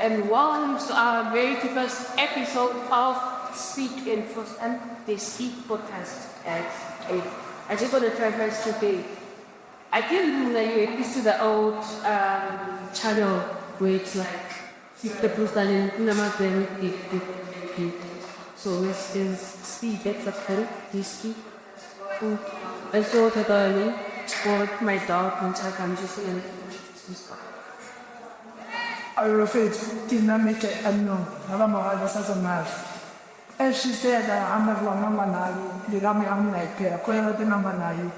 And welcome to our very first episode of Speak in Vrostaan, Diski podcast. I just want to try first today. I didn't like you used to the old channel where it's like the Vrostaan in Nama very big. So this is Speak, that's a pen, Diski. I saw that I for my dog and I'm just in I referred to make it unknown. And she said, I'm not one number now. The Rami like a quarter the number now.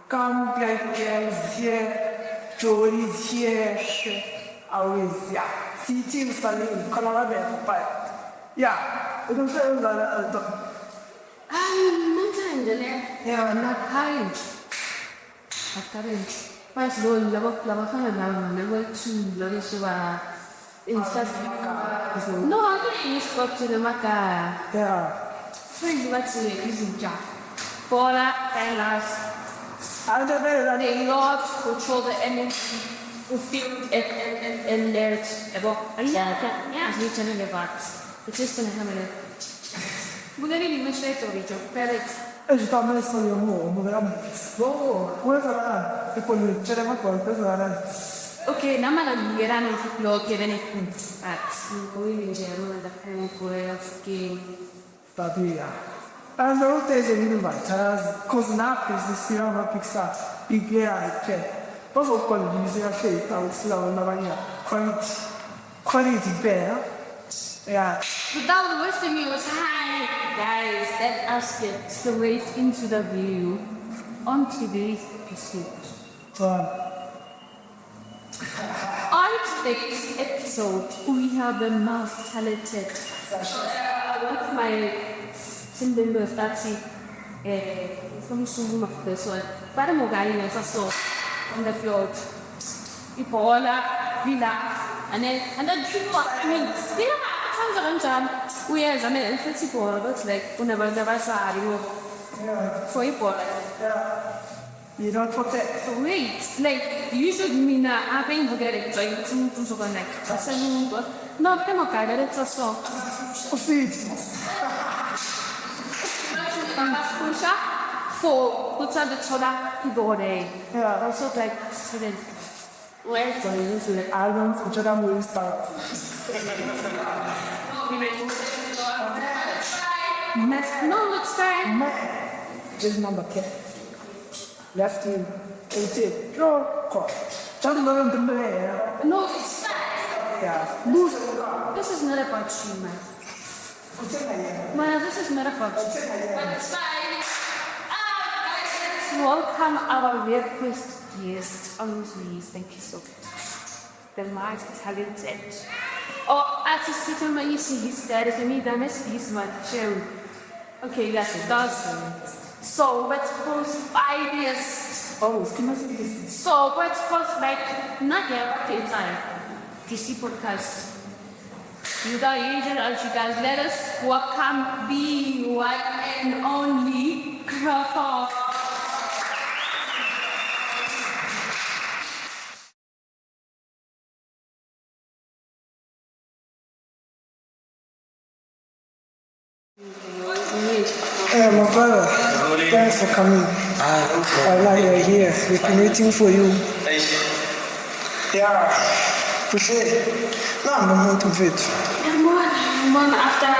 Come, black girls here, Joey's here, always, yeah. See, teams standing, Colorado, but yeah, it was a lot. Yeah, not kind. Mas doon lawak ka na naman naman to lalo siya instead no I don't finish got to the maka so you want to using job Bola and last they not control the energy to feel and let it evolve yeah you can never it's just gonna happen we're gonna be much later with your parents. Je t'emmène sur le mot, on verra. Bon, ouais, ça va. Et pour le challenge, ça va. Ok, nama la migrano lo che viene poi vinceremo da pure che sta via. Allora te sei venuto vai, cosa napi si stirava pixar, piglia che. Posso quello di misera scelta, o si lava una bagna. Quality bene. Yeah. Without wasting your time, guys, let us get straight into the view on today's episode. On today's episode, we have the most talented. What's my team members? That's it. From some of this one. Para mo guys, so on the field. Ipola, Villa, and then people. I mean, we as an infantry ball, looks like whenever the Vasari for a ball. You don't protect. So wait, like you should mean I've been forgetting to so connect. No, come on, it's a song. For what's on the soda, body. Yeah, also like student. Where's the use of the albums which are movie start? No, it's fine. Just number 10. Left in 18. Draw, cross. Just learn to play. No, it's fine. Yeah. This is not about you, man. Man, this is not about you. But it's fine. Welcome our very first guest on this. Thank you so much. The most talented. Oh, artist when you see his dad is me, that must be my show. Okay, yes, it does. So let's post ideas. Oh, can I see this? So let's post like not yet time. DC podcast. You guys, let us welcome the one and only Crawford. Hey, my brother, thanks for coming. While you're here, we've been waiting for you. Yeah, appreciate it. No, I'm not to fit. One after.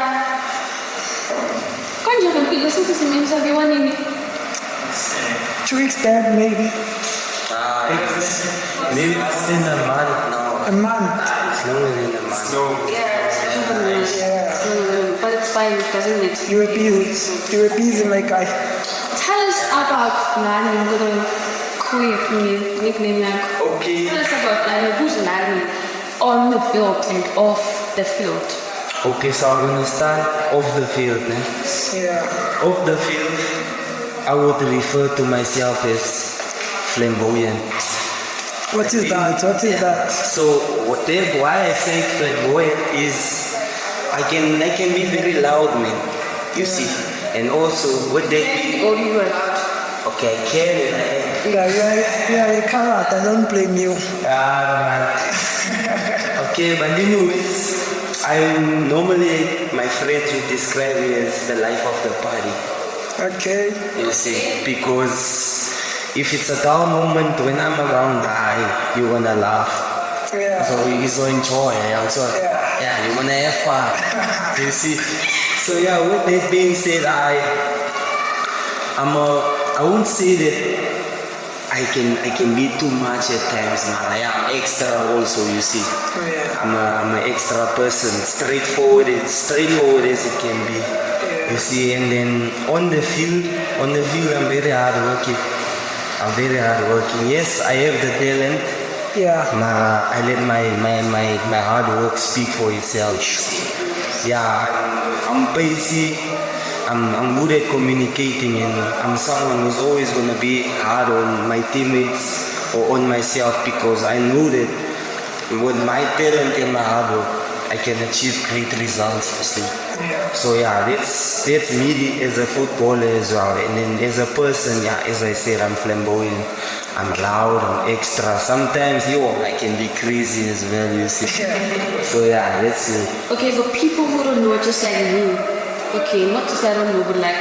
Can't you repeat the sentences of the one in 2 weeks back, maybe. Maybe it's in a month now. A month. It's longer than a month. Yeah. but it's fine, doesn't it? You were busy, my guy. Tell us about Nani, little queer nickname. Okay. Tell us about who's Nani on the field and off the field. Okay, so I'm gonna start off the field. Yeah. Off the field, I would refer to myself as flamboyant. What is that? So why I say flamboyant is I can be very loud, man. You see, and also with that. Oh, you were. Okay, I can. Yeah, you cannot. I don't blame you. Man. Okay, but anyways, my friends would describe me as the life of the party. Okay. You see, because if it's a down moment when I'm around, you're gonna laugh. Yeah. So you so enjoy. Yeah, you're gonna have fun. You see. So yeah, with that being said, I won't say that I can be too much at times, man. I am extra also, you see. Yeah. I'm an extra person, straightforward as it can be. Yeah. You see, and then on the field, I'm very hardworking. Yes, I have the talent. Yeah. I let my hard work speak for itself. Yeah, I'm busy. I'm good at communicating, and I'm someone who's always gonna be hard on my teammates or on myself, because I know that with my talent and my hard work, I can achieve great results. Yeah. So yeah, that's me as a footballer as well. And then as a person, yeah, as I said, I'm flamboyant, I'm loud, I'm extra. Sometimes I can be crazy as well, you see. So yeah, that's it. Okay, for people who don't know, just like me, okay, not just I don't know, but like,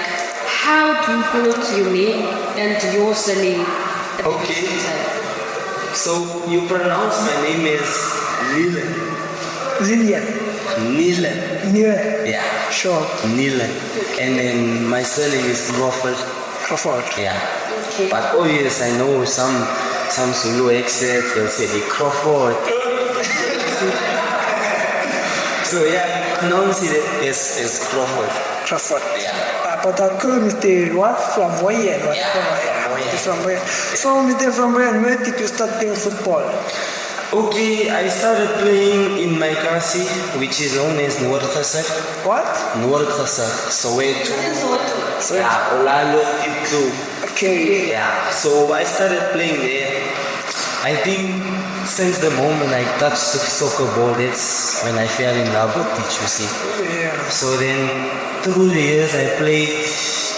how do you pronounce your name and your surname? Okay. So you pronounce my name as Lillian. Neilan. Yeah. Sure. Neilan. And then my surname is Crawford. Yeah. Okay. But obviously I know some Zulu accents, they'll say the Crawford. So yeah, pronounce it as Crawford. Crawford. Yeah. But I call Mr. what? Flamboyant. What? Flamboyant. So Mr. Flamboyant, where did you start playing football? Okay, I started playing in my kasi, which is known as Noordgesag. What? Noordgesag, Soweto. So, Yeah, Olalo, Itlu. Okay. Yeah, so I started playing there. I think since the moment I touched the soccer ball, that's when I fell in love with it, you see. Yeah. So then, through the years, I played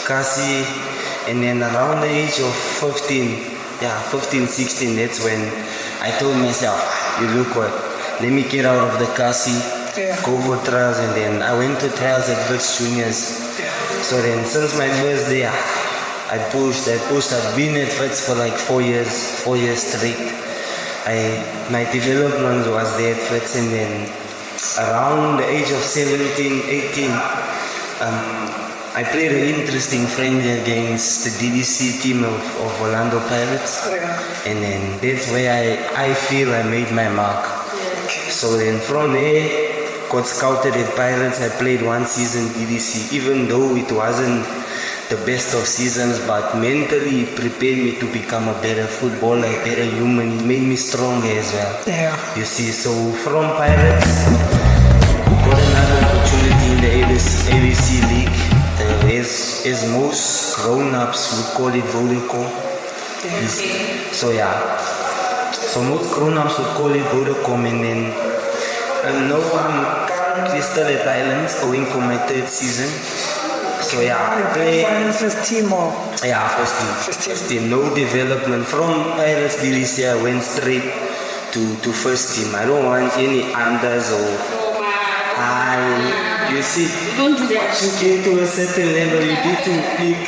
kasi, and then around the age of 15, 16, that's when I told myself, you look what, let me get out of the kasi, go for trials, and then I went to trials at Vits Juniors. So then, since my first day, I pushed. I've been at Vits for like 4 years straight. My development was there at Vits, and then around the age of 17, 18, I played an interesting friendly against the DDC team of Orlando Pirates, and then that's where I feel I made my mark. So then from there, got scouted at Pirates. I played 1 season DDC, even though it wasn't the best of seasons, but mentally it prepared me to become a better footballer, a better human. It made me stronger as well. Yeah. You see, so from Pirates, got another opportunity in the ABC League. As most grown-ups would call it Vodacom. So yeah, so most grown-ups would call it Vodacom, and then now I'm currently still at Islands, going for my 3rd season. So yeah, I play. First team or? Yeah, first team. No development. From Pirates DDC, I went straight to first team. I don't want any unders or. You see, don't do that. You get to a certain level, you need to pick.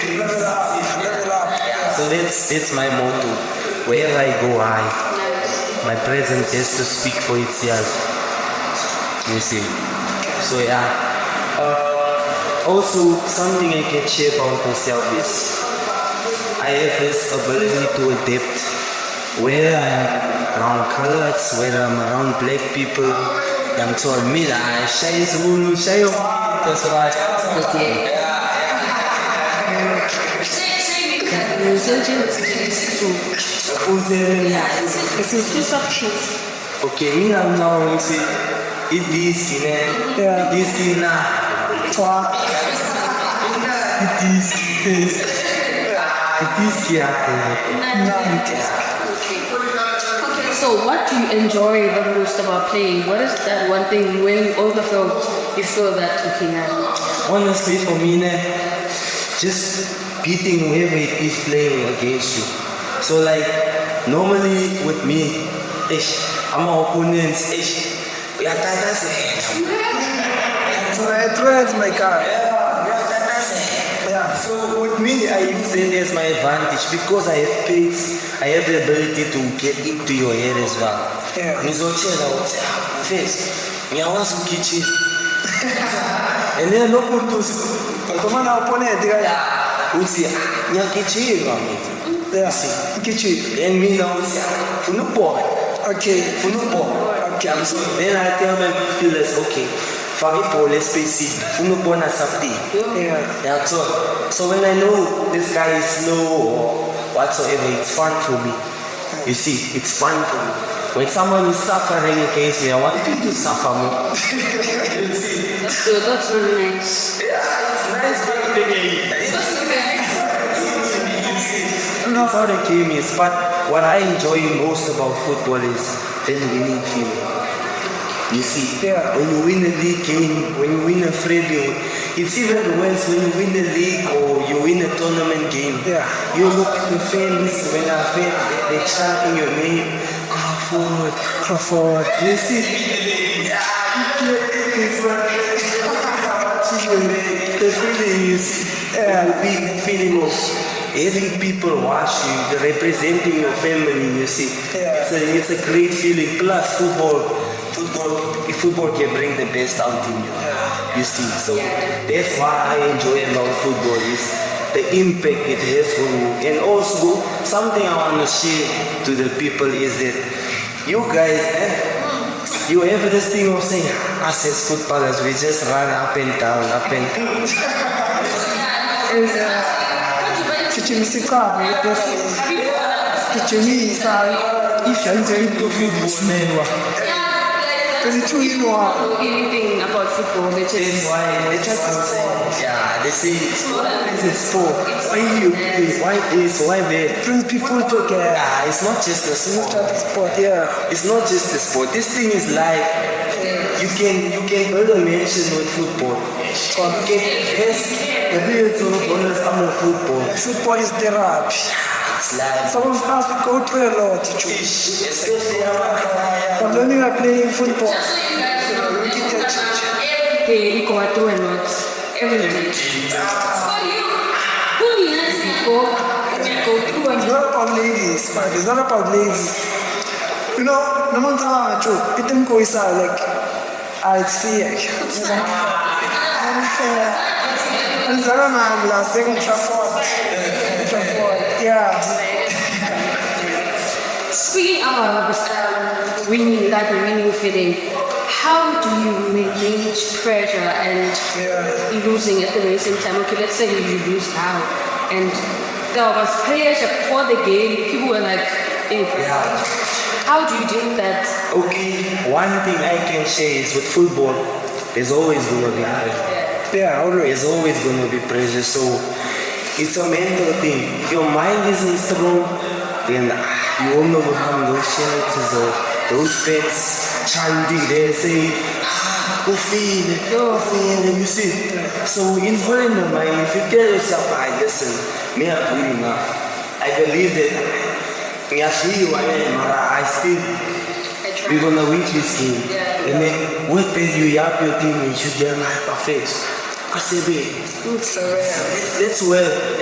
So that's my motto. Wherever I go, my presence has to speak for itself. You see. So yeah. Also, something I can share about myself is I have this ability to adapt. Whether I'm around colors, whether I'm around black people, I'm told me that shy Zulu, shy that's right. Okay. Okay, me I'm now say it Diski, Yeah. Diski na. It Diski So what do you enjoy the most about playing? What is that one thing when you overflow, you feel that okay now? Honestly, for me, just beating whoever it is playing against you. So like normally with me, I'm my opponents, we are So I threat my car. yeah. So with me, I use it as my advantage because I have pace, I have the ability to get into your head as well. Yeah. Ngizochela ukuthi face, ngiyawazi ukugijima. And then look to Come on, opponent, uthi ngiyagijima mina. yeah, kitchen. And me now uthi funa ukubhola. Okay, Funa ukubhola. Okay, I'm sorry. Then I tell my feelers, okay, fake ibhola espacing, funa ukubona something. yeah. Yeah, so when I know this guy is slow or whatsoever, it's fun for me. You see, it's fun for me. When someone is suffering against me, I want you to suffer more. You see? That's good. That's really nice. Yeah, it's nice That's how the game is. But what I enjoy most about football is the winning feeling. You see, Yeah. when you win a league game, when you win a friendly, it's even worse when you win a league or you win a tournament game. Yeah. You look at the fans, when our fans, they chanting your name, Crawford. You see, yeah, the feeling is a big feeling of having people watch you, representing your family, you see. Yeah. It's a great feeling. Plus football can bring the best out in you. You see. So that's why I enjoy about football is the impact it has for you. And also something I want to share to the people is that you guys, you have this thing of saying, us as footballers, we just run up and down, up and down. Kitchen is a car, kitchen is if you're into football, there's two in one. Anything about football, they That's just why they say it's a sport. Why you play? Why this? Why that? Brings people together. It's not just a sport. Sport, yeah. It's not just a sport. This thing is life. You can build a mansion with football. You can invest the billions of dollars on football. Football is therapy. It's life. Some of us go through a lot. Especially But when you are playing football, you get your change. they go through a lot. Everything. Who needs to go through a It's not about ladies, man. It's not about ladies. You know, no one tells you, it didn't go inside like, I see it. And Zara man last second Trafford. Yeah. Speaking of winning feeling, how do you manage pressure and losing at the same time? Okay, let's say you lose now, and there was pressure before the game. People were like, how do you do that? Okay, one thing I can share is with football, there's always going to be pressure. Yeah, always. There's always going to be pressure. So it's a mental thing. If your mind isn't strong, then you won't overcome those challenges or those fans chanting there saying, go feel, you see. So it's very in the mind. If you tell yourself, listen, me are good enough. I believe that I still we're gonna win this game. And then what pay you up your team and you get my face. I say,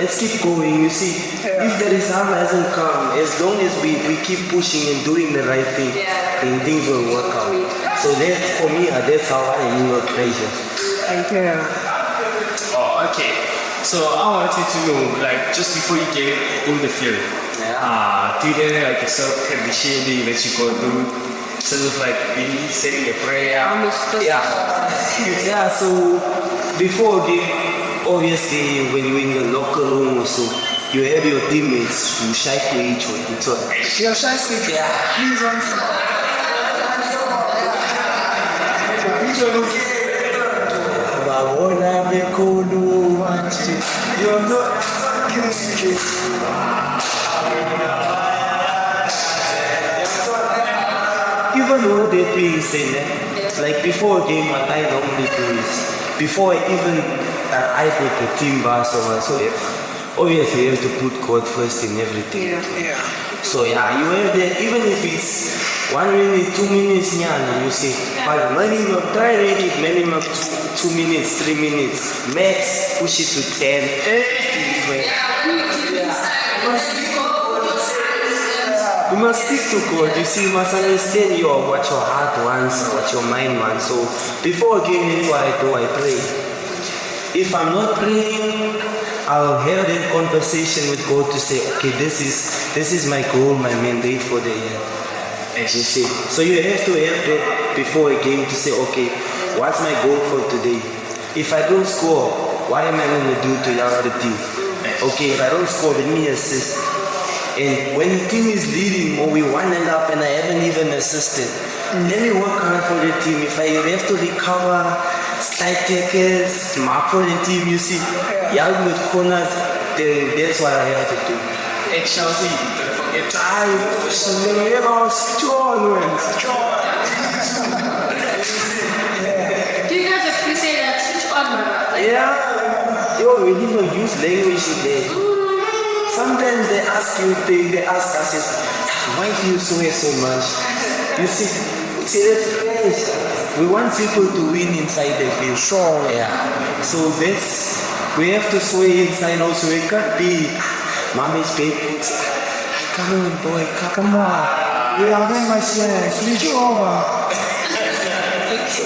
let's keep going, you see. If the result hasn't come, as long as we keep pushing and doing the right thing, then things will work out. So that for me, that's how I handle pressure. Oh, okay. So I wanted to know, like, just before you get in the field, do you get like a self-conditioning that you go through? Sort of like maybe saying a prayer. Yeah, so before game, obviously when you're in the locker room or so, you have your teammates who shy to each other. You're shy to each other. Please Even though that being said, like before a game, what I normally do is, before I even I put the team bus or so, obviously you have to put God first in everything. Yeah. So yeah, you have that, even if it's 1 minute, 2 minutes, you see. But minimum, try to make it minimum 2 minutes, 3 minutes. Max, push it to 10. You must stick to God. You see, you must understand what your heart wants, what your mind wants. So before a game, that's what I do, I pray. If I'm not praying, I'll have that conversation with God to say, okay, this is my goal, my mandate for the year. You see. So you have to have that before a game to say, okay, what's my goal for today? If I don't score, what am I going to do to the other team? Okay, if I don't score, let me assist. And when the team is leading or we 1-0 up and I haven't even assisted, let me work hard for the team. If I have to recover, slide tackles, mark for the team, you see, yell with corners, then that's what I have to do. It shows you. Switch on. Do you guys appreciate that switch on? Yeah. Yo, we need to use language today. Sometimes they ask us, why do you swear so much? You see, that's French. We want people to win inside the field. Sure. Yeah. So we have to swear inside also. We can't be mommy's baby. Come on, boy, come on. We are very much switch over.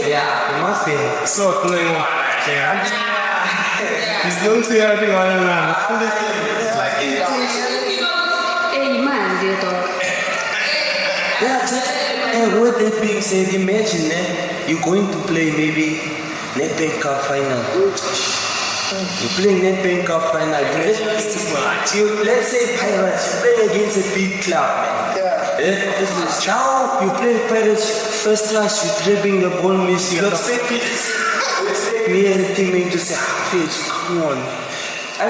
Yeah, it must be. So playing. Yeah. He's don't say anything on around. Hey, man, dear dog. Yeah, and with that being said, imagine you're going to play maybe Netbank Cup final. You're playing Netbank Cup final. Let's say Pirates, you play against a big club. Now you play Pirates, first class, you're dribbling the ball, miss. You expect me and the teammate to say, Fitz, come on. I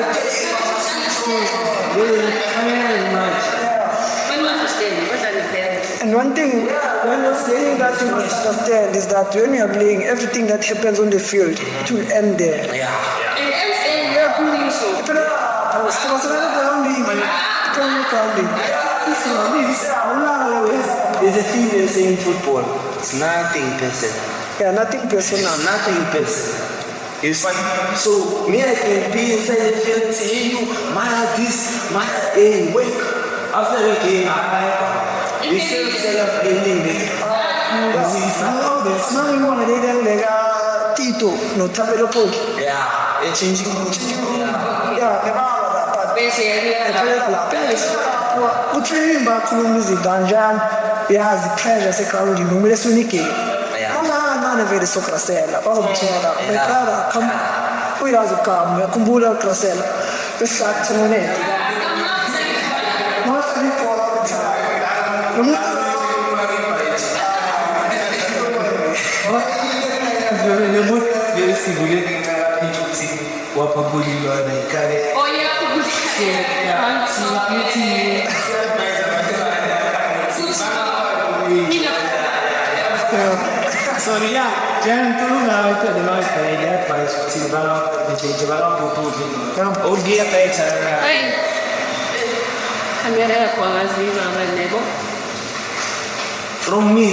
And one thing that you must understand is that when you are playing, everything that happens on the field, it will end there. There's a thing they say in football, it's nothing personal. Yeah, nothing personal. Nothing personal. It's like, so me I can be inside the field and say, hey you, Maya this, Maya, hey, wake. After the game, we still celebrating this. Tito, no tabelo poi. Yeah, it's changing. Utraining bakhulumiza iganjani yazi pressure sekarudi ngumele sunike nana vele sokrasela bazomthola bekara kama uyazi kama yakhumbula krasela behlathi none mostly for Oh, yeah. So yeah, jangan tolonglah itu adalah saya pada sebab butuh kan dia kayak cara. Hey. Kamera kwa ngazi mama nebo. From me,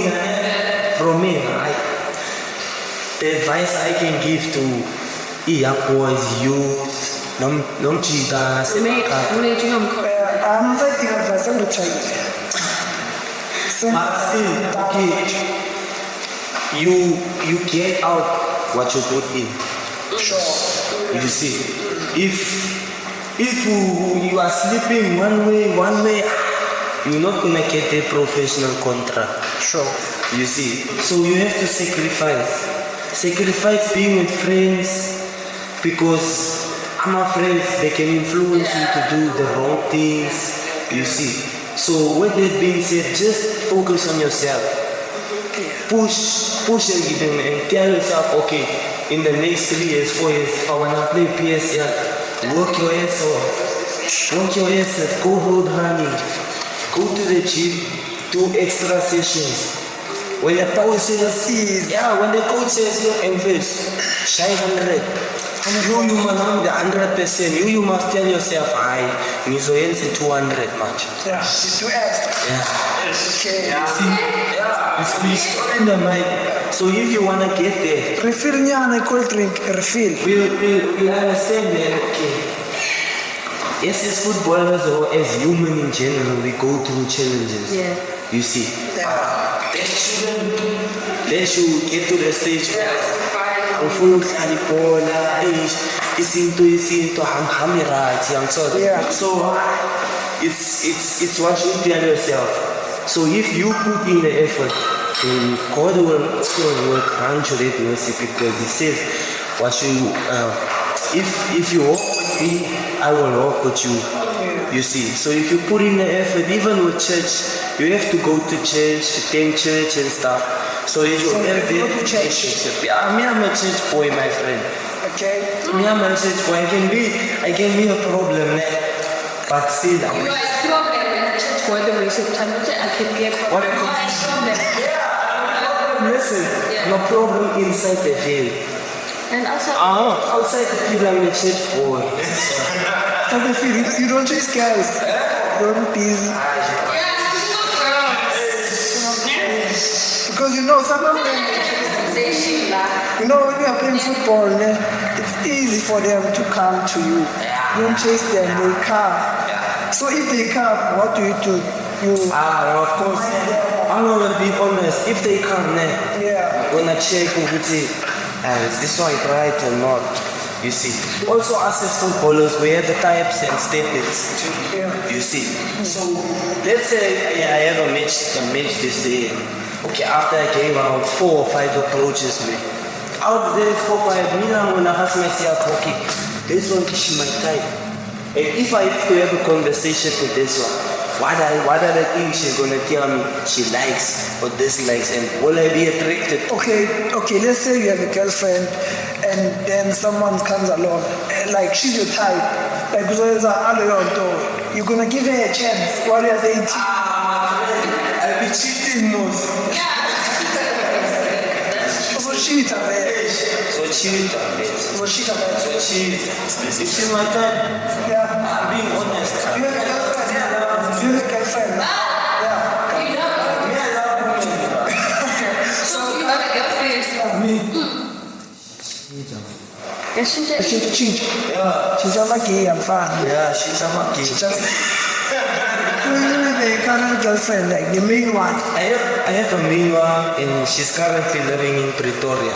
the advice I can give to young boys, youth, non cheaters. I'm fighting advice on the child. But still, okay, you get out what you put in. Sure. You see, if you are sleeping one way, you're not gonna get a professional contract. Sure. You see, so you have to sacrifice being with friends, because our friends, they can influence you to do the wrong things. You see. So with that being said, just focus on yourself. Push and tell yourself, okay, in the next 3 years, 4 years, if I wanna play PSL, work your ass off, go hold honey, go to the gym, do extra sessions. When the coach says, when the coach says you invest, shine 100, You must the 100%. You must tell yourself, I need 200 much. Yeah, it's too extra. Yeah. Okay. It's in the mind. So if you want to get there, Refill nyana cold drink, refill. we'll understand that, okay. Yes, as footballers or as human in general, we go through challenges. Yeah. You see. Yeah. That shouldn't let you get to the stage where ufuna ukudlala ibhola isinto hamirathi yangithola. Yeah. So it's what you tell yourself. So if you put in the effort, then God will grant you that mercy, because He says, "What you if you walk with me, I will walk with you." You see. So if you put in the effort, even with church, you have to go to church, attend church and stuff. So you have that relationship. Yeah, I'm a church boy, my friend. Okay. I'm a church boy. I can be a problem, but still, You are a problem in the church for the reason I can be a problem. You are a problem. listen, no problem inside the veil. And also, Outside the veil, I'm a church boy. So they feel you don't chase girls. Don't be busy. Because you know some of them, you know when you are playing football, it's easy for them to come to you. You don't chase them, they come. So if they come, what do? You Of course. I'm gonna be honest. If they come, yeah. gonna check is this one right or not? You see. Also, us as footballers, we have the types and statements. Yeah. You see. So let's say I have a match this day. Okay, after I gave out 4 or 5 approaches me. Out there 4 or 5, I'm gonna ask myself, okay, this one is my type. And if I have to have a conversation with this one, what are the things she's gonna tell me she likes or dislikes, and will I be attracted? Okay, let's say you have a girlfriend and then someone comes along, like she's your type, like you're gonna give her a chance while you're dating. I'll be cheating most. So cheat a bit. So cheat a bit. So cheat a bit. So cheat. If she's my type, Yeah. I'm being honest. You have a girlfriend. Yeah. You have a girlfriend. Yeah. so you have a girlfriend. She's a gay, I'm fine. Yeah, she's a monkey. You have a current girlfriend, like the main one. I have a main one, and she's currently living in Pretoria.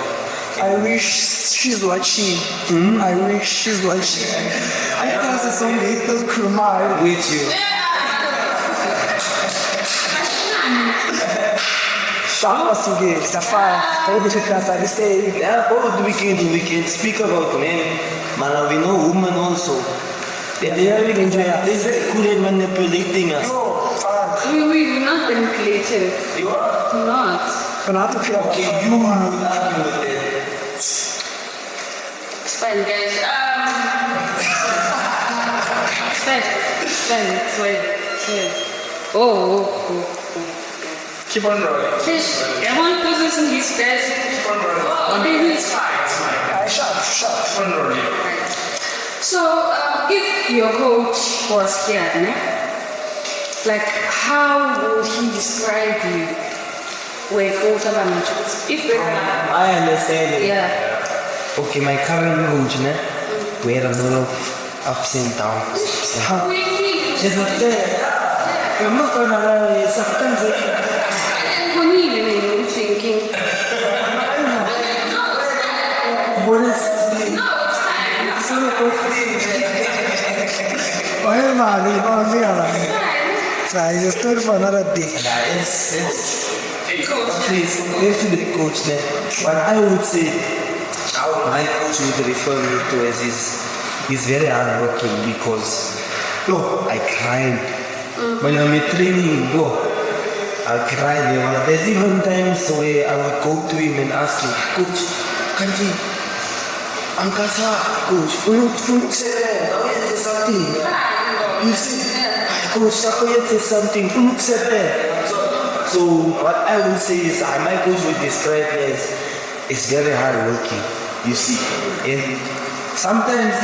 I wish she's watching. I wish she's watching. I guess it's only little Kumar. With you. Shawasuge, Safari, all the class are the same. Yeah, both we can speak about men, but we know women also. They are very good at manipulating us. No, fine. We're not manipulative. You are? Not. But not to feel Okay, you will argue with them. It's fine, guys. It's fine. Oh. Keep on rolling. Fish. One person his best. Oh, baby, it's fine. Sharp. Keep on rolling. So, if your coach was here, like, how would he describe you? When if I understand it. yeah. Okay, my current coach, we had a lot of ups and downs. She's not there. I'm not gonna lie, sometimes When you thinking, It's a story for another day. please, we have to be the coach there. But I would say, my coach would refer me to as he's very hardworking, because, I cried. When I'm in training, I cried. There's even times where I would go to him and ask him, Coach, can't you? Coach, Fuluk said something. You see, Coach, Sakoyet said something. Fuluk said that. So what I would say is, my coach would describe me as very hardworking. You see, and sometimes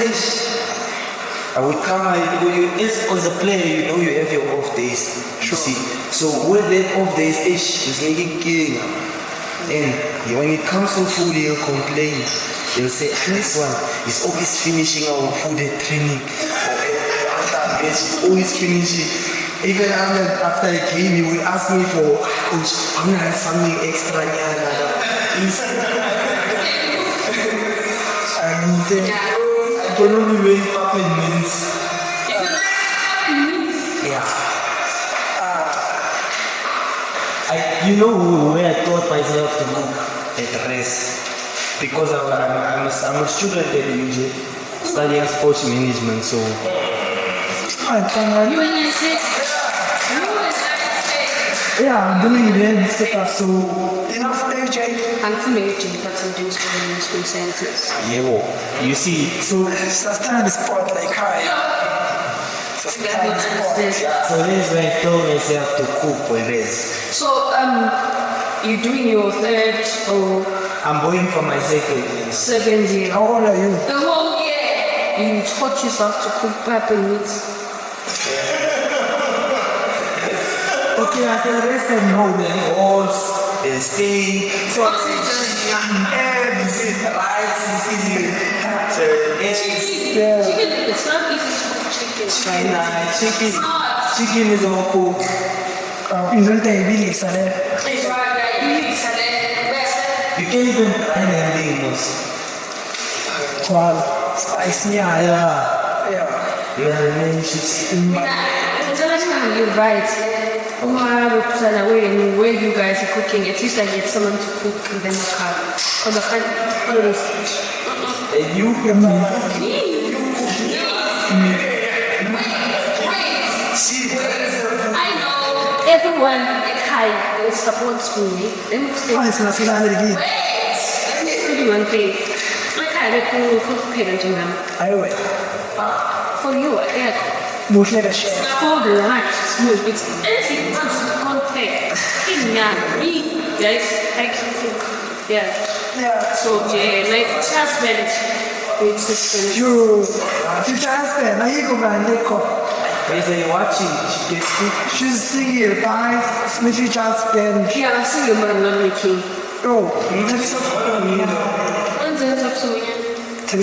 I would come, as a player, you know you have your off days. You see. So with that off days, is making killing. And when it comes to food, he'll complain. He'll say, this one is always finishing our food at training. After match, he's always finishing. Even after a game, he will ask me for, coach, I'm gonna have something extra. And I don't know when it means. Yeah. You know where I taught myself to look at the rest. Because I'm a student at UJ, studying sports management, so. Yeah, I'm doing events, so enough AJ. I'm familiar with but I'm doing school senses. Yeah, well, you see, So sustain the sport like sustain the sport. so this is when I told myself to cook for rest. So, you're doing your third or I'm going for my second year. How old are you? the whole year? You taught yourself to cook pepper meat. Okay, I can rest and know them all. Steak, sausage, eggs, rice, Yeah. Chicken, it's not easy to cook chicken. chicken is all cook. Isn't there really salad? It's right there. You need salad. You can't even find anything else. Well, spicy, yeah. Man, you should see. You're right. Where you guys are cooking, at least I get someone to cook and then you can't. Because I can't always. And you I know everyone at high supports me. Let me explain. Oh, it's not again. Let me tell you one thing. I had a cook parenting them. I will. For you, yeah. Buhle the chef. For the lunch, smooth. It's anything else you can't take. Me, guys, I can cook. Yeah. Yeah. So, yeah, like husband, it's just You husband, now you go back and cook. As I watching, she gets cook. She's singing, guys. My future husband. yeah, I see your man not making. Oh, Tabiso And then up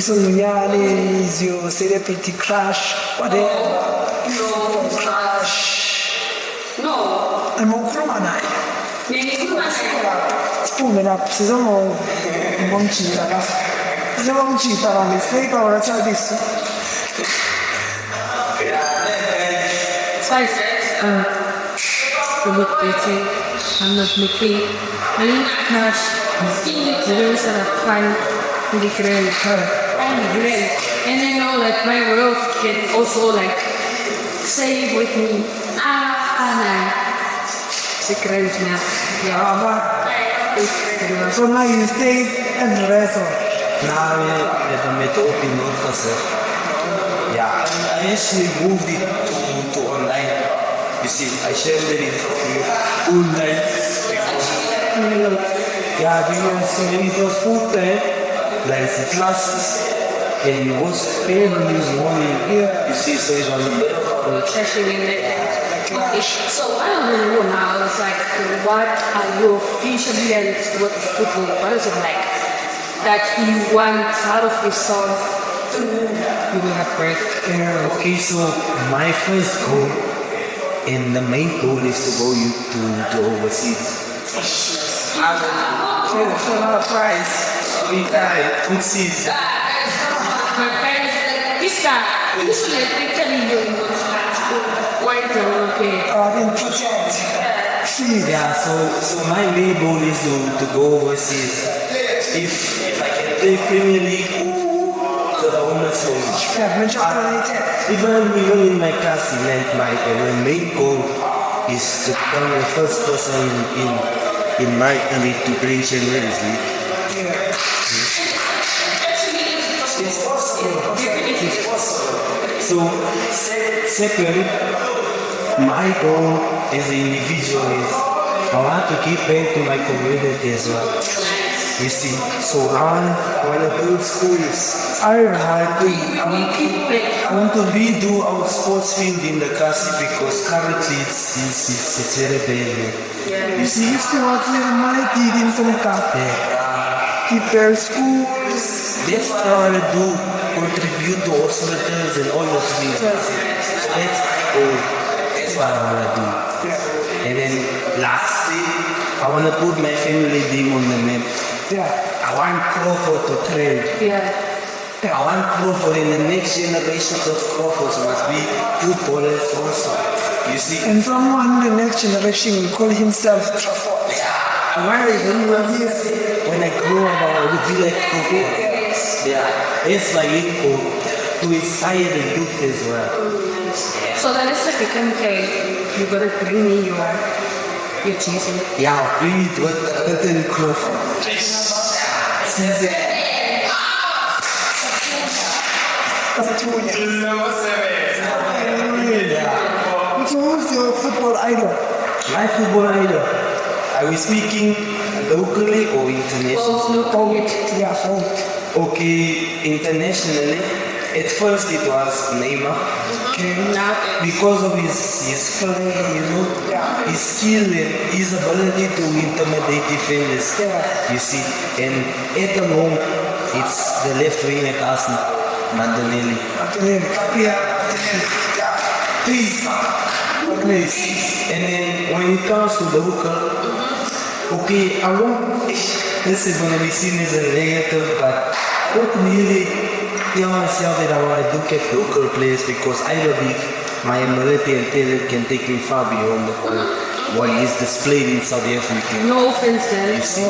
so Munyani is your celebrity crush, whatever. no, Crush. no. I'm on Kromana. Maybe you must say, Spoon up, Sizomo, Monchita. Sizomo Chita on the fake or a Chinese. spice. I'm not making. I need crush. There is a fun. The grill, and grill, and then like my world can also like say with me, it's a grill now. Yeah, So now you stay at the restaurant. Now we have a method in North. Yeah, I actually moved it to online. You see, I shared it online. Yeah, because when it was full time, like the classes, and it was paid-use money. You see, so it was especially in so I don't really know now. It's like, what are your future plans with football? What is it like that you want out of yourself? You will have break. okay, so my first goal and the main goal is to go to overseas. For the prize. We die, overseas. My parents, this guy, usually they tell you why don't okay. In protect. See. Yeah, so my main goal is to go overseas. If I can play Premier League, so the owners even in my class, my main goal is to become the first person in my area to play Champions League. It's possible. It's possible. So, second, my goal as an individual is I want to give back to my community as well. You see, so I want to build schools. I want to redo our sports field in the Kasi because currently it's very bad. You see, what's the money in some cafe? Keep their schools. That's what I want to do, contribute to hospitals and all those things. That's what I want to do. And then lastly, I want to put my family name on the map. I want Crawford to trade. I want Crawford in the next generations of Crawfords must be footballers also. You see? And someone in the next generation will call himself Crawford. When I grow up, I will be like Crawford. It's my equal to inspire the youth as well. So then it's like a campaign. You gotta bring me your cheesy. Yeah, bring it with Crawford. So who's your football idol? My football idol. Are we speaking locally or internationally? Okay, internationally. At first it was Neymar. Because of his play, his skill and his ability to intimidate defenders. You see, and at the moment it's the left wing at Arsenal, Martinelli. Please. And then when it comes to the hooker, okay, this is going to be seen as a negative, but I don't really tell myself that I want to look at local players because I believe my ability and talent can take me far beyond what is displayed in South Africa. No offense, man. You see?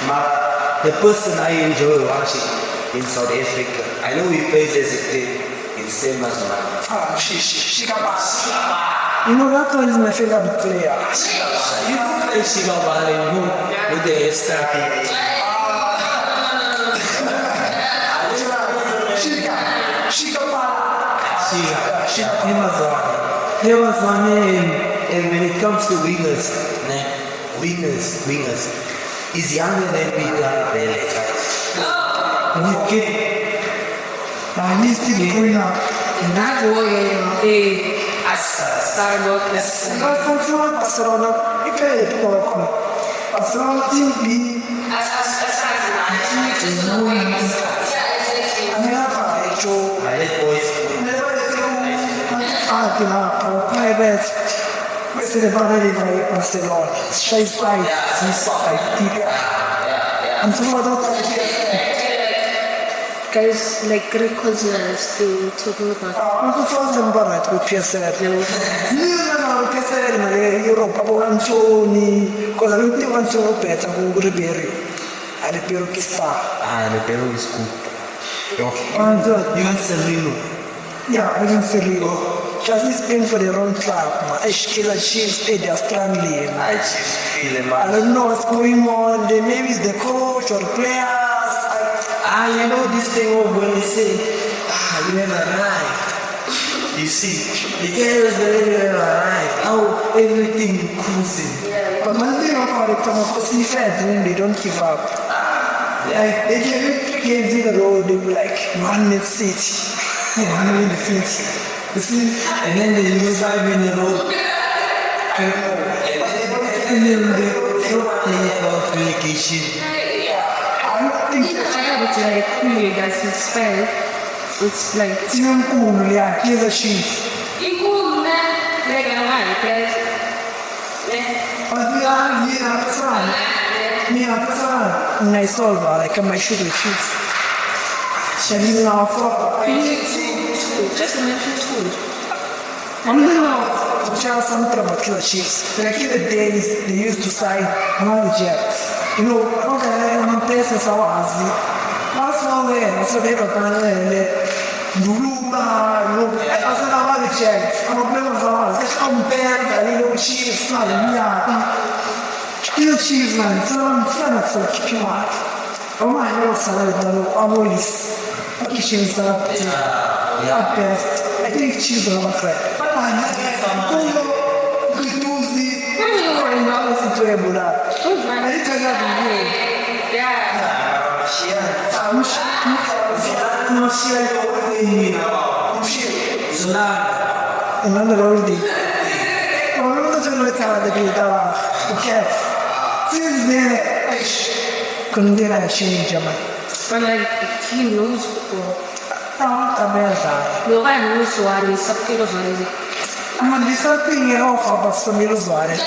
But the person I enjoy watching in South Africa, I know he plays as a team. It's same as mine. You know, that one is my favorite player. You look at Shigaba, you know, with the hairstyle. He was one and when it comes to wingers, he's younger than we are really. He's still going up. And that boy, Barcelona, he played Barcelona team B. Queste le parole di Barcellona, Shy Side, I'm talking about guys, like great concerns to talk about. non so se non parlate con PSR. Io PSR, ma Europa, Pancioni, cosa l'ultima canzone europea con Ribeiro. Ribeiro che sta. Ribeiro is good. You want Serrino? Yeah, I want Serrino. Just he's playing for the wrong club, man. Killer Chiefs stayed there strongly, man. I don't know what's going on. Maybe it's the coach or players. You know this thing of when they say, you never arrived. You see, the carriers never arrived. How everything cruising. But one thing about it, because the fans, they don't give up. Like, they get 3 games in a row, they be like, one in City. One in the City. You see? And then they lose 5 in a row. And then they don't play about relegation. I think it's like really guys in Spain. It's like Team cool, yeah, here's a Chiefs. in cool man, they're gonna win, guys. But we are here, I solve, like, I might shoot the Chiefs. Shall we now for Just mention food. I'm gonna tell something about Killer Chiefs. Like in the days, they used to sign managers. You know, non pensa Sawazi. Ma so bene, sapeva che Duluma, ma se la vale c'è, il problema Sawazi, che non perde, lì non ci sta, via. Killer Chiefs, man, sono chiamati. Ormai non sarebbero a Molis, ma chi ci sta a best. I think Chiefs are not right. But I know, Tuesday, Bula. I didn't know another old thing. I'm not going to tell the people okay. Since then, couldn't get a change. But like, he knows before. Lo vai non usuare, sa che lo so. Ma di sapere off basta mi lo usare.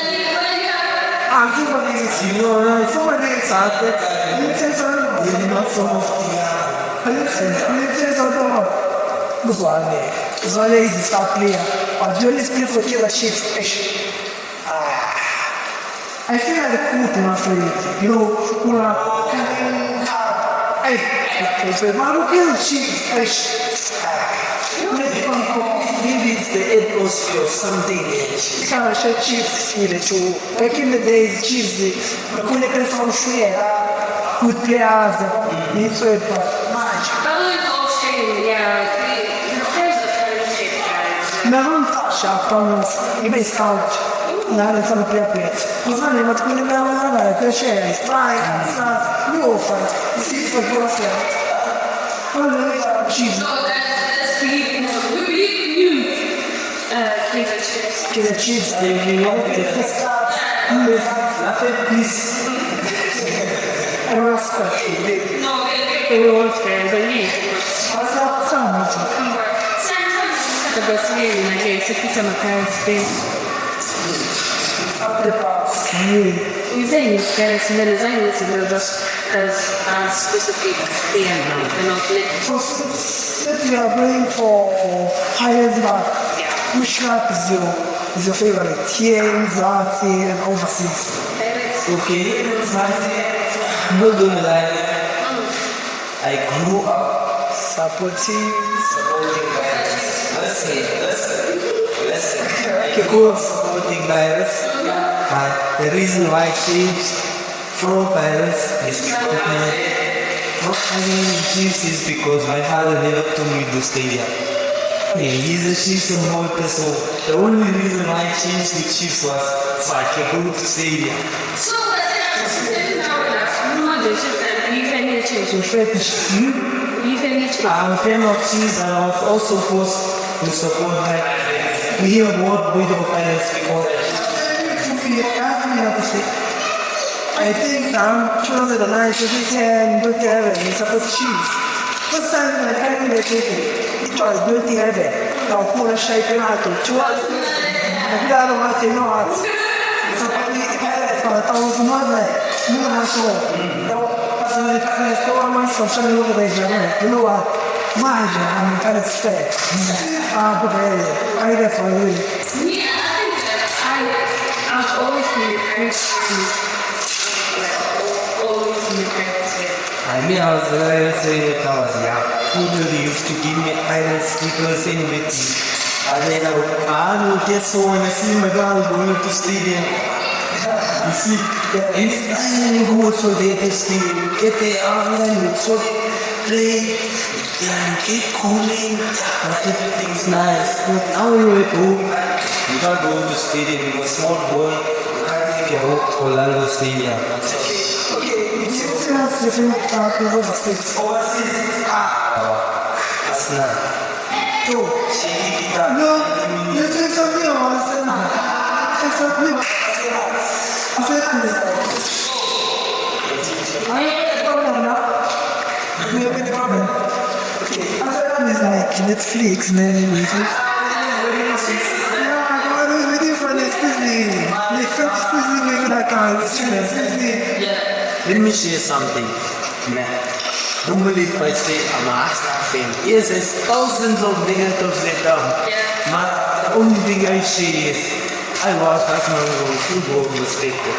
Anche quando si no, insomma delle sate, non c'è solo di non sono. Non c'è solo lo usare. Usare di sapere. Oggi le spiego che la shift special. I feel like the cool my friend. You know, una ma lo che è shift special. Maybe it's the atmosphere or something. C'è chips file ciò. Back in the days chips, alcune persone uscivano, tutte ase, inizio e poi. Probably Australia, yeah. There's a kind of shit, guys. Ma non faccia, quando i bei scout, non sono più aperti. Ma fanno ma quelli che vanno piacere, strike, sta, io faccio, si fa grossa. Allora chips. So that's we can use flavor chips. Che le chips devi la peppis. È una scacchi. No, they won't spare, but yeah. The best way in my case, if it's on my parents' face. You say it's parents, and then it's only to just as specific thing, you know, If you are going for higher mark, which rap is your favorite? Here, Zati, and overseas. Okay, not gonna lie. I grew up Supporting. Listen. I Okay, grew cool. up supporting virus. But the reason why I changed from virus is because Chiefs is because my father never took me to stadium. Yeah, he's a Chiefs supporter, so the only reason why I changed to Chiefs was so I can go to stadium. So, I'm a fan of Chiefs and I was also forced to support my we hear about Buhle parents because I think I'm sure that I should can look at it and support Chiefs. First time I came to it was building heaven. Now, pull a shape out to us. And the other one, you know, somebody had for 1,000 money. You know, so, you know what? Imagine, I'm kind of fat. I get for you. I've always been encouraged to, always been encouraged to. I mean, I was saying when I was young, people used to give me items, people saying with me. And then I would get so when I see my girl going to stadium. You see, anytime you go to the stadium, you get there and then you so play, and keep cooling, and everything's nice. But now you're at home, you can't go to stadium, you're a small boy, you can't take your hope to Orlando Stadium. Different overseas. That's not. No, you take something else. Take something else. It's like Netflix, man. Let me share something, man. Don't believe if I say I'm a Arsenal fan. Yes, there's thousands of negatives that down. But the only thing I say is I watch Arsenal football perspective.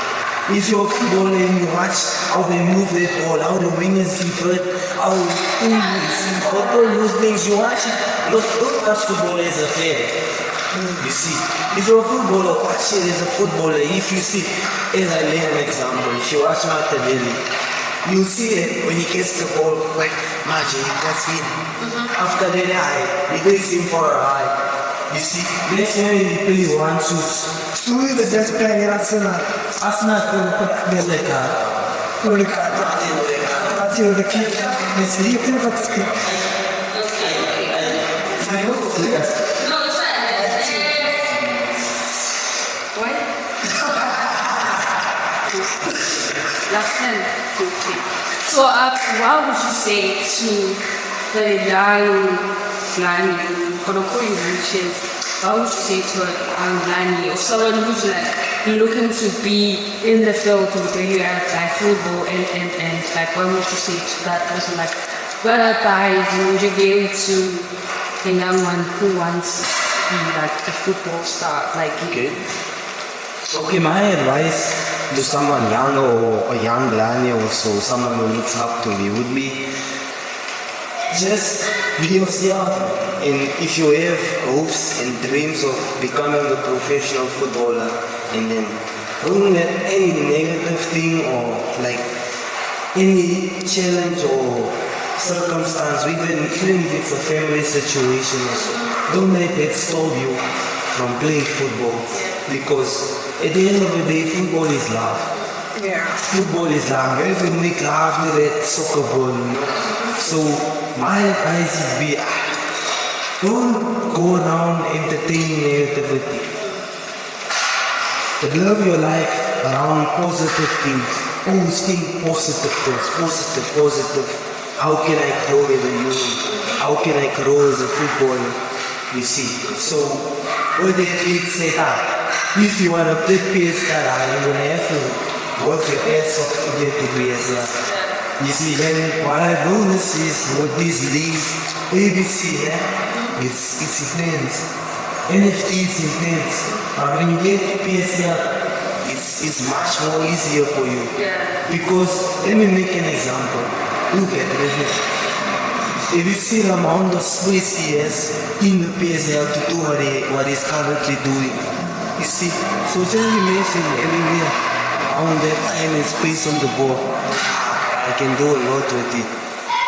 If you're a footballer and you watch how they move their ball, how the wingers keep it, how all those things you watch it, don't watch football as a fan. You see, if you're a footballer, watch it as a footballer. If you see, as I lay an example, if you watch Martinelli, you see that when he gets the ball, like magic, that's it. After that, he takes him for a ride. You see, that's why we play one shoes. So we the just playing Arsenal. Arsenal get like a Until the kid is leaving for the stick. No, it's fine. Last time. Okay. So, what would you say to the young Lani, what would you say to a young Lani or someone who's like looking to be in the field with like football and like what would you say to that person, like what advice would you give to a young one who wants to be like a football star like you? Okay, my advice to someone young or a young Lani or so, someone who looks up to me would be just be yourself. And if you have hopes and dreams of becoming a professional footballer, and then don't let any negative thing or like any challenge or circumstance, even if it's a family situation, don't let that stop you from playing football. Because at the end of the day, football is love. Yeah. Football is love. Every make love with that soccer ball, you know. So my advice would be, don't go around entertaining negativity. Live your life around positive things. Always think positive things. Positive. How can I grow as a human? How can I grow as a footballer? You see. So what the kids say that if you want to play PS, you're going to have to work your ass off to get to PS. You see, then what I've noticed is with these leagues, ABC, it's intense. NFT is intense. But when you get to PSL, it's much more easier for you. Because, let me make an example. Look at it. If you see the amount of space he has in the PSL to do what he's currently doing. You see, so just imagine everywhere on that time and space on the ball. I can do a lot with it.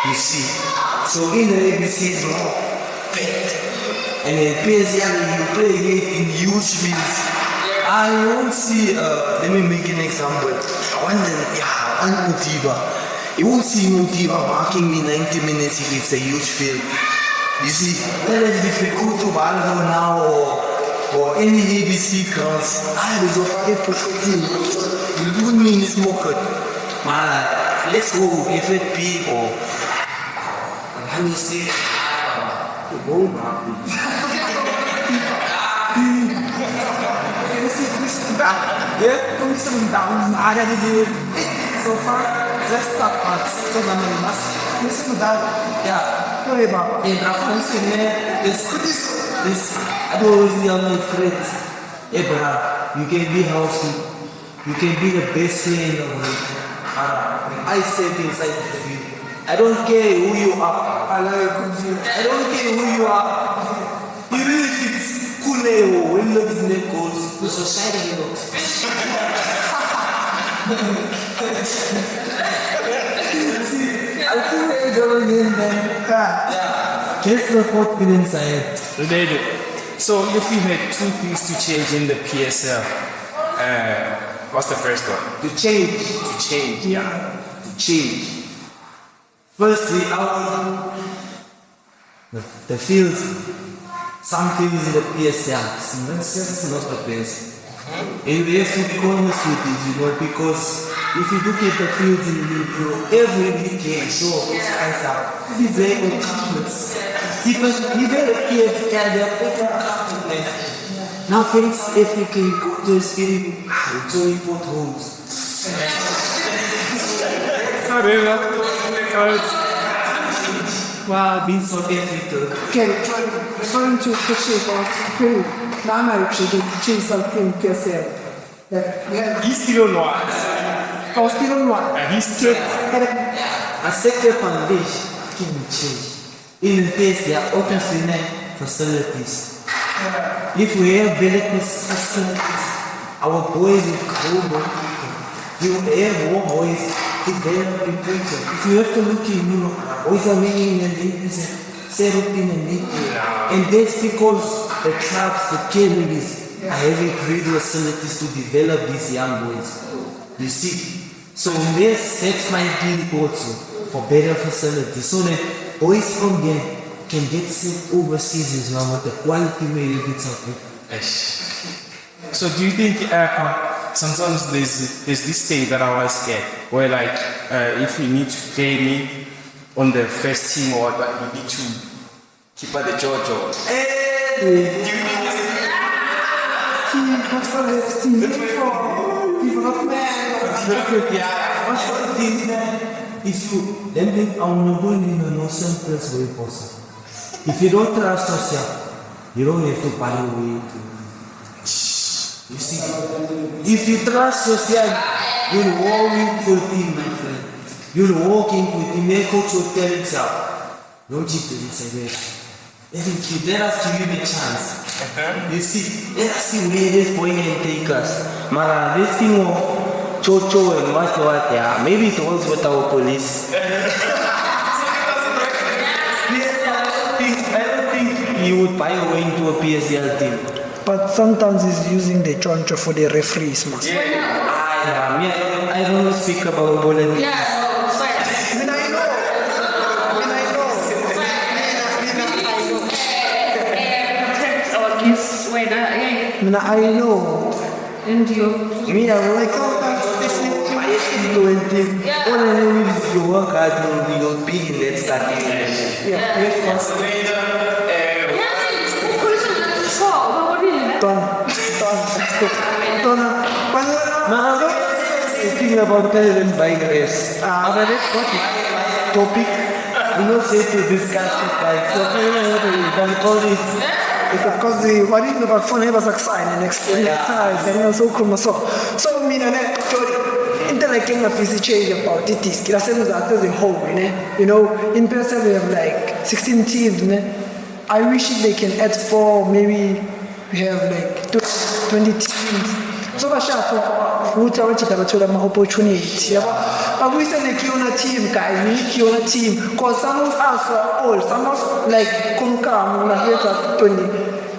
You see. So in the ABC is more packed. And in PSL you play it in huge fields. I won't see let me make an example. One Motiva. You won't see Motiva marking me 90 minutes if it's a huge field. You see, that is difficult to battle now or any ABC grounds. There's a fire protecting. You do mean it's more good. Let's go FFP or let me say So far, let's talk about so many must listen to that. Sorry about in reference to this I always tell my friends, Abraham, you can be healthy, you can be the best player in the world. I step inside the field. I don't care who you are. I don't care who you are. Even if it's Kuleo, when looks in the goals, the society looks. I think they're going in there. Just the confidence I have. Related. So if you had two things to change in the PSL, what's the first one? To change. To change. Firstly, the fields. Some fields in the PSL, it's not the best. And we have to be honest with it, because if you look at the fields in the league, every weekend, sure, it's nice out. These are accomplishments. Even the PFL, they are better accomplishments. Now, friends, if you can go to the stadium, so you put holes. Sorry, because Being so difficult. Okay, trying to push it out. Now I'm actually change something PSL. he still don't want. Still one. He's still. A second foundation can be changed. In place, there are open facilities. If we have better facilities, our boys will grow more. You have more boys developing culture. If you have to look in, boys are making an serotonin and nicotine. And that's because the clubs, the cannabis are having great facilities to develop these young boys. You see? So that's my deal also, for better facilities, so that boys from there can get sent overseas as well with the quality way you get something. So do you think sometimes there's this thing that I always get, where like if you need to play me on the first team or that you need to keep at the JoJo? Do you think If you, let me, I'm going in the no simplest way possible. If you don't trust yourself, you don't have to buy away to. You see, if you trust yourself, you'll walk into a team, my friend. You'll walk into a team, your coach will tell himself, don't cheat to this again. Let us give you the chance. You see, let us see where this boy can take us. Mara, this thing of Chocho and what, yeah, maybe it was with our police. I don't think he would buy away into a PSL team. But sometimes he's using the choncho for the referees, man. I don't speak about Buhle. I know. And you? Me, I'm like, sometimes all I know is you work hard, you'll be in that starting. Thinking about parents buying race. But that's not my topic. We don't say to discuss it like, so can call this. Because the what is about phone was like sign next time, then also come so mean that intellecting a physics change about it is the same as the whole, you know, in person we have like 16 teams, I wish they can add 4, maybe we have like 20 teams. So much for who tell you about the opportunity. But we say like you're a team, guys, we need you're a team. Because some of us are old, some of us like Kunkam, like 20.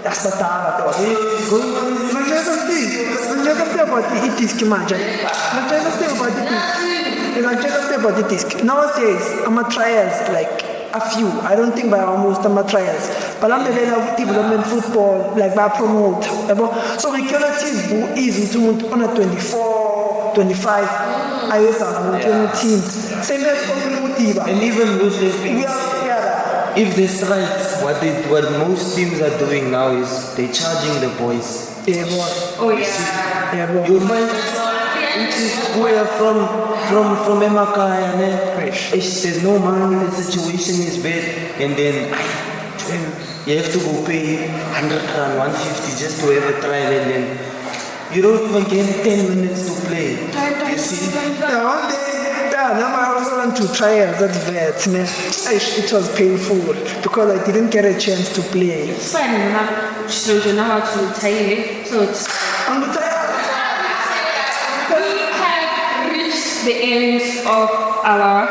That's the time. Just about the Diski manager. Just about the Diski. Nowadays, I'm a trials like a few. I don't think by almost I'm a trials. But I'm the development football, like by promote. So we can achieve easy to on a 24, 25. I was on 20 teams. Same as and even with if they strike, what most teams are doing now is they're charging the boys. Yeah, boy. Oh yeah. You find we are from Emaka and there's no money, the situation is bad, and then you have to go pay 100 and 150 just to have a trial, and then you don't even get 10 minutes to play. You see? One day, I also went to trials at vet. It was painful because I didn't get a chance to play. It's fine enough. Children know how to retire, so it's. We have reached the end of our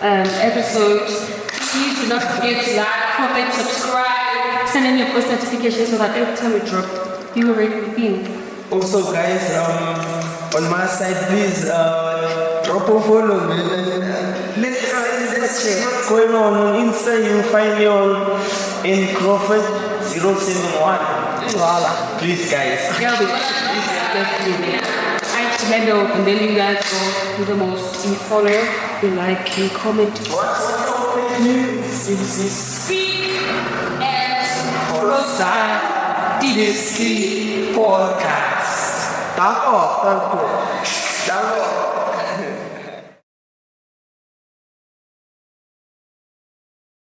episode. Please do not forget to like, comment, subscribe, send in your post notifications so that every time we drop, you already begin. Also, guys, on my side, please drop a follow. Let's check what's going on Insta. You find me on Neilan Crawford 071. Please, guys. Yeah, I hand over, and then you guys go do the most. You follow, you like, you comment. Speak and Vrostaan, Diski podcast. Tako.